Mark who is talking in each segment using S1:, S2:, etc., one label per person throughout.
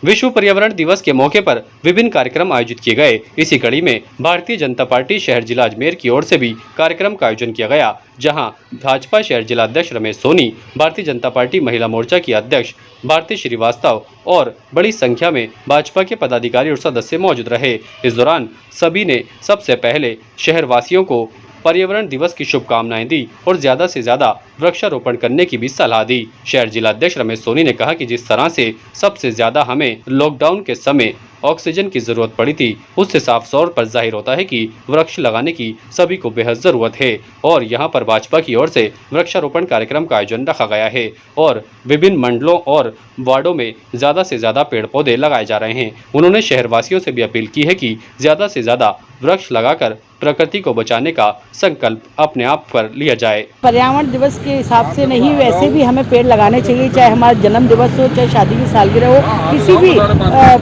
S1: विश्व पर्यावरण दिवस के मौके पर विभिन्न कार्यक्रम आयोजित किए गए। इसी कड़ी में भारतीय जनता पार्टी शहर जिला अजमेर की ओर से भी कार्यक्रम का आयोजन किया गया, जहां भाजपा शहर जिला अध्यक्ष रमेश सोनी, भारतीय जनता पार्टी महिला मोर्चा की अध्यक्ष भारती श्रीवास्तव और बड़ी संख्या में भाजपा के पदाधिकारी और सदस्य मौजूद रहे। इस दौरान सभी ने सबसे पहले शहर वासियों को पर्यावरण दिवस की शुभकामनाएं दी और ज्यादा से ज्यादा वृक्षारोपण करने की भी सलाह दी। शहर जिला अध्यक्ष रमेश सोनी ने कहा कि जिस तरह से सबसे ज्यादा हमें लॉकडाउन के समय ऑक्सीजन की जरूरत पड़ी थी, उससे साफ तौर पर जाहिर होता है कि वृक्ष लगाने की सभी को बेहद जरूरत है और यहाँ पर भाजपा की ओर से वृक्षारोपण कार्यक्रम का आयोजन रखा गया है और विभिन्न मंडलों और वार्डों में ज्यादा से ज्यादा पेड़ पौधे लगाए जा रहे हैं। उन्होंने शहरवासियों से भी अपील की है कि ज्यादा से ज्यादा वृक्ष लगाकर प्रकृति को बचाने का संकल्प अपने आप पर लिया जाए।
S2: पर्यावरण दिवस के हिसाब से नहीं, वैसे भी हमें पेड़ लगाने चाहिए, चाहे हमारा जन्म दिवस हो, चाहे शादी की सालगिरह हो, किसी भी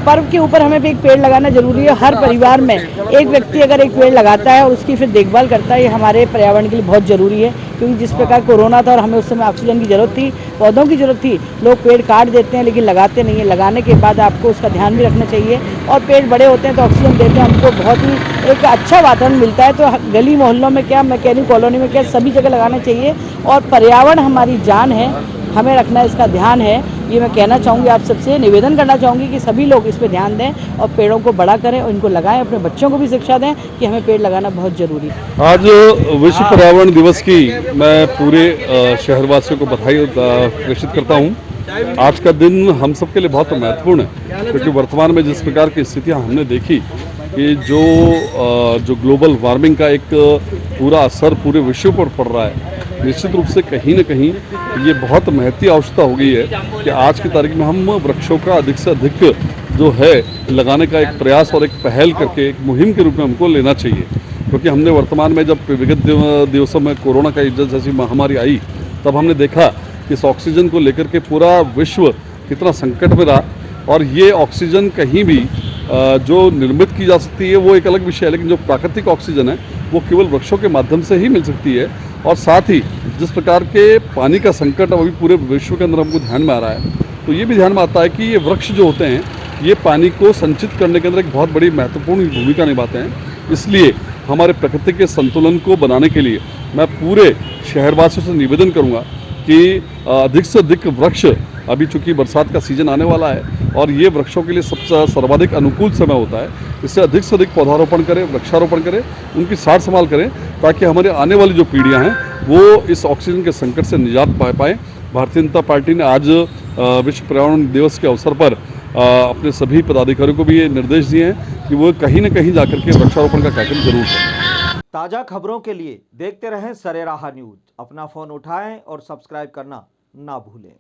S2: पर्व के ऊपर हमें एक पेड़ लगाना जरूरी है। हर परिवार में एक व्यक्ति अगर एक पेड़ लगाता है और उसकी फिर देखभाल करता है, ये हमारे पर्यावरण के लिए बहुत जरूरी है। क्योंकि जिस प्रकार कोरोना था और हमें उस समय ऑक्सीजन की जरूरत थी, पौधों की जरूरत थी, लोग पेड़ काट देते हैं लेकिन लगाते नहीं है। लगाने के बाद आपको उसका ध्यान भी रखना चाहिए और पेड़ बड़े होते हैं तो ऑक्सीजन देते हैं, हमको बहुत ही एक अच्छा वातावरण मिलता है। तो गली मोहल्लों में क्या, मैकेनिक कॉलोनी में क्या, सभी जगह लगाना चाहिए और पर्यावरण हमारी जान है, हमें रखना इसका ध्यान है। ये मैं कहना चाहूँगी, आप सबसे निवेदन करना चाहूँगी कि सभी लोग इस पर ध्यान दें और पेड़ों को बड़ा करें और इनको लगाएं। अपने बच्चों को भी शिक्षा दें कि हमें पेड़ लगाना बहुत ज़रूरी है।
S3: आज विश्व पर्यावरण दिवस की मैं पूरे शहरवासियों को बधाई प्रेषित करता हूँ। आज का दिन हम सबके लिए बहुत महत्वपूर्ण है क्योंकि वर्तमान में जिस प्रकार की स्थितियाँ हमने देखी कि जो ग्लोबल वार्मिंग का एक पूरा असर पूरे विश्व पर पड़ रहा है, निश्चित रूप से कहीं न कहीं ये बहुत महती आवश्यकता हो गई है कि आज की तारीख में हम वृक्षों का अधिक से अधिक जो है लगाने का एक प्रयास और एक पहल करके एक मुहिम के रूप में हमको लेना चाहिए। क्योंकि हमने वर्तमान में जब विगत दिवसों में कोरोना का जैसी महामारी आई, तब हमने देखा कि इस ऑक्सीजन को लेकर के पूरा विश्व कितना संकट में रहा और ये ऑक्सीजन कहीं भी जो निर्मित की जा सकती है वो एक अलग विषय है, लेकिन जो प्राकृतिक ऑक्सीजन है वो केवल वृक्षों के माध्यम से ही मिल सकती है। और साथ ही जिस प्रकार के पानी का संकट अभी पूरे विश्व के अंदर हमको ध्यान में आ रहा है, तो ये भी ध्यान में आता है कि ये वृक्ष जो होते हैं ये पानी को संचित करने के अंदर एक बहुत बड़ी महत्वपूर्ण भूमिका निभाते हैं। इसलिए हमारे प्रकृति के संतुलन को बनाने के लिए मैं पूरे शहरवासियों से निवेदन करूँगा कि अधिक से अधिक वृक्ष, अभी चूँकि बरसात का सीजन आने वाला है और ये वृक्षों के लिए सबसे सर्वाधिक अनुकूल समय होता है, इससे अधिक से अधिक पौधारोपण करें, वृक्षारोपण करें, उनकी सार संभाल करें ताकि हमारे आने वाली जो पीढ़ियां हैं वो इस ऑक्सीजन के संकट से निजात पा पाएँ। भारतीय जनता पार्टी ने आज विश्व पर्यावरण दिवस के अवसर पर अपने सभी पदाधिकारियों को भी ये निर्देश दिए हैं कि वो कहीं न कहीं जाकर के वृक्षारोपण का कार्यक्रम जरूर करें।
S4: ताज़ा खबरों के लिए देखते रहें सरेराह न्यूज़। अपना फ़ोन उठाएं और सब्सक्राइब करना ना भूलें।